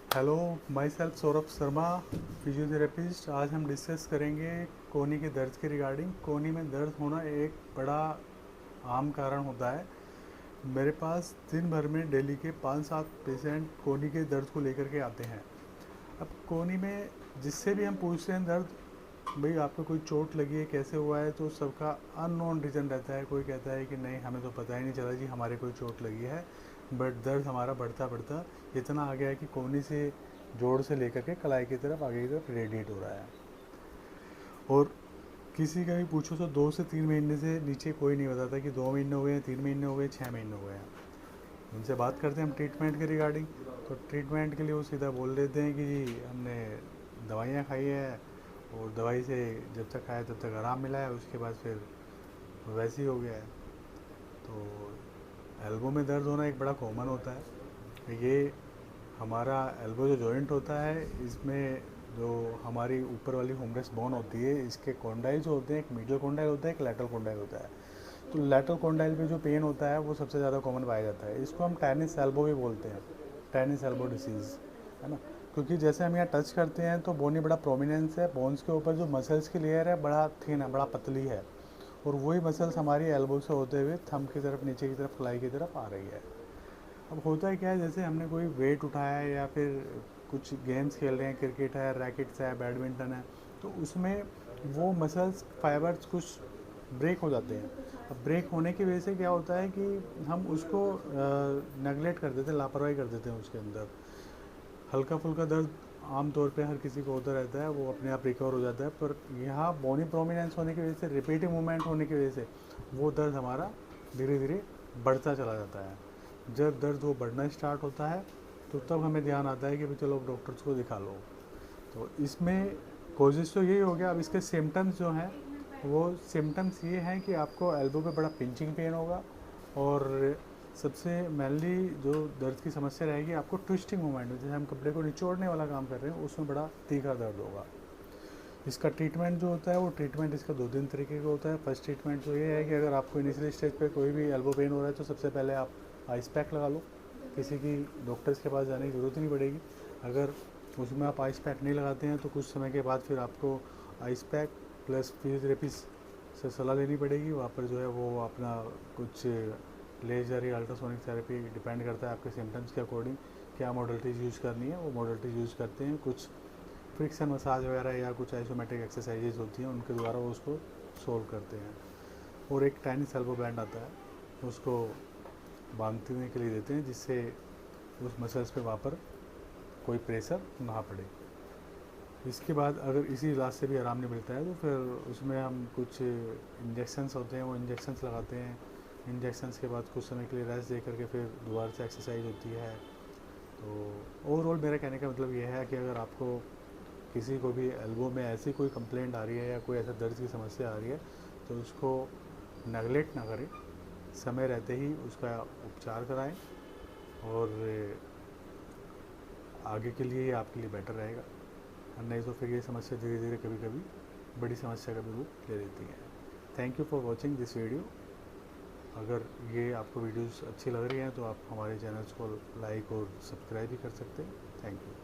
Hello, my self Saurabh Sharma, physiotherapist. आज हम discuss करेंगे कोहनी के दर्द के रिगार्डिंग। कोहनी में दर्द होना एक बड़ा आम कारण होता है। मेरे पास दिन भर में डेली के 5-7 पेशेंट कोहनी के दर्द को लेकर के आते हैं। अब कोहनी में जिससे भी हम पूछते हैं दर्द, भाई आपको कोई चोट लगी है, कैसे हुआ है, तो सबका अननोन रीज़न रहता है। कोई कहता है कि नहीं, हमें तो पता ही नहीं चला जी हमारे कोई चोट लगी है, बट दर्द हमारा बढ़ता बढ़ता इतना आ गया है कि कोहनी से जोड़ से लेकर के कलाई की तरफ, आगे की तरफ रेडिएट हो रहा है। और किसी का भी पूछो तो 2 से 3 महीने से नीचे कोई नहीं बताता कि 2 महीने हो गए हैं, 3 महीने हो गए, 6 महीने हो गए हैं। उनसे बात करते हैं हम ट्रीटमेंट के रिगार्डिंग, तो ट्रीटमेंट के लिए वो सीधा बोल देते हैं कि जी हमने दवाइयाँ खाई है और दवाई से जब तक खाया तब तक आराम मिला है, उसके बाद फिर वैसे ही हो गया है। तो एल्बो में दर्द होना एक बड़ा कॉमन होता है। ये हमारा एल्बो जो जॉइंट होता है, इसमें जो हमारी ऊपर वाली ह्यूमरस बोन होती है, इसके कॉन्डाइल जो होते हैं, एक मीडियल कॉन्डाइल होता है, एक लैटरल कॉन्डाइल होता है। तो लैटरल कॉन्डाइल पे जो पेन होता है वो सबसे ज़्यादा कॉमन पाया जाता है। इसको हम टेनिस एल्बो भी बोलते हैं, टेनिस एल्बो डिसीज़, है ना। क्योंकि जैसे हम यहाँ टच करते हैं तो बोनी बड़ा प्रोमिनेंस है, बोन्स के ऊपर जो मसल्स की लेयर है बड़ा थिन है, बड़ा पतली है, और वही मसल्स हमारी एल्बो से होते हुए थंब की तरफ, नीचे की तरफ, कलाई की तरफ आ रही है। अब होता है क्या है, जैसे हमने कोई वेट उठाया है या फिर कुछ गेम्स खेल रहे हैं, क्रिकेट है, रैकेट्स है, बैडमिंटन है, तो उसमें वो मसल्स फाइबर्स कुछ ब्रेक हो जाते हैं। अब ब्रेक होने की वजह से क्या होता है कि हम उसको नेगलेक्ट कर देते हैं, लापरवाही कर देते हैं उसके अंदर। हल्का फुल्का दर्द आम तौर पे हर किसी को होता रहता है, वो अपने आप रिकवर हो जाता है, पर यहाँ बोनी प्रोमिनेंस होने की वजह से, रिपीटिव मूवमेंट होने की वजह से वो दर्द हमारा धीरे धीरे बढ़ता चला जाता है। जब दर्द वो बढ़ना स्टार्ट होता है तो तब हमें ध्यान आता है कि भाई चलो डॉक्टर्स को दिखा लो। तो इसमें कोशिश तो यही हो गया। अब इसके सिम्टम्स जो हैं, वो सिम्टम्स ये हैं कि आपको एल्बो पे बड़ा पिंचिंग पेन होगा, और सबसे मेनली जो दर्द की समस्या रहेगी, आपको ट्विस्टिंग मूवमेंट में, जैसे हम कपड़े को निचोड़ने वाला काम कर रहे हैं, उसमें बड़ा तीखा दर्द होगा। इसका ट्रीटमेंट जो होता है, वो ट्रीटमेंट इसका 2-3 तरीके का होता है। फर्स्ट ट्रीटमेंट तो ये है कि अगर आपको इनिशियल स्टेज पे कोई भी एल्बो पेन हो रहा है तो सबसे पहले आप आइस पैक लगा लो। किसी की डॉक्टर्स के पास जाने की ज़रूरत ही नहीं पड़ेगी। अगर उसमें आप आइस पैक नहीं लगाते हैं तो कुछ समय के बाद फिर आपको आइस पैक प्लस फिजियोथेरेपिस्ट से सलाह लेनी पड़ेगी। वहाँ पर जो है वो अपना कुछ लेजर या अल्ट्रासोनिक थेरेपी, डिपेंड करता है आपके सिम्टम्स के अकॉर्डिंग क्या मॉडलिटीज़ यूज़ करनी है, वो मॉडलिटीज़ यूज़ करते हैं। कुछ फ्रिक्शन मसाज वगैरह या कुछ आइसोमेट्रिक एक्सरसाइजेज होती हैं, उनके द्वारा वो उसको सोल्व करते हैं। और एक टेनिस एल्बो बैंड आता है, उसको बांधने के लिए देते हैं, जिससे उस मसल्स पे वहाँ पर कोई प्रेशर ना पड़े। इसके बाद अगर इसी इलाज से भी आराम नहीं मिलता है तो फिर उसमें हम कुछ इंजेक्शंस होते हैं, वो इंजेक्शंस लगाते हैं। इंजेक्शंस के बाद कुछ समय के लिए रेस्ट दे करके फिर दोबारा से एक्सरसाइज होती है। तो ओवरऑल मेरा कहने का मतलब ये है कि अगर आपको किसी को भी एल्बो में ऐसी कोई कंप्लेंट आ रही है या कोई ऐसा दर्द की समस्या आ रही है, तो उसको नेगलेक्ट ना करें, समय रहते ही उसका उपचार कराएं, और आगे के लिए आपके लिए बेटर रहेगा। नहीं तो फिर ये समस्या धीरे धीरे कभी कभी बड़ी समस्या का भी रूप ले लेती है। Thank you for watching this video. अगर ये आपको वीडियोस अच्छी लग रही हैं तो आप हमारे चैनल्स को लाइक और सब्सक्राइब भी कर सकते हैं। Thank you.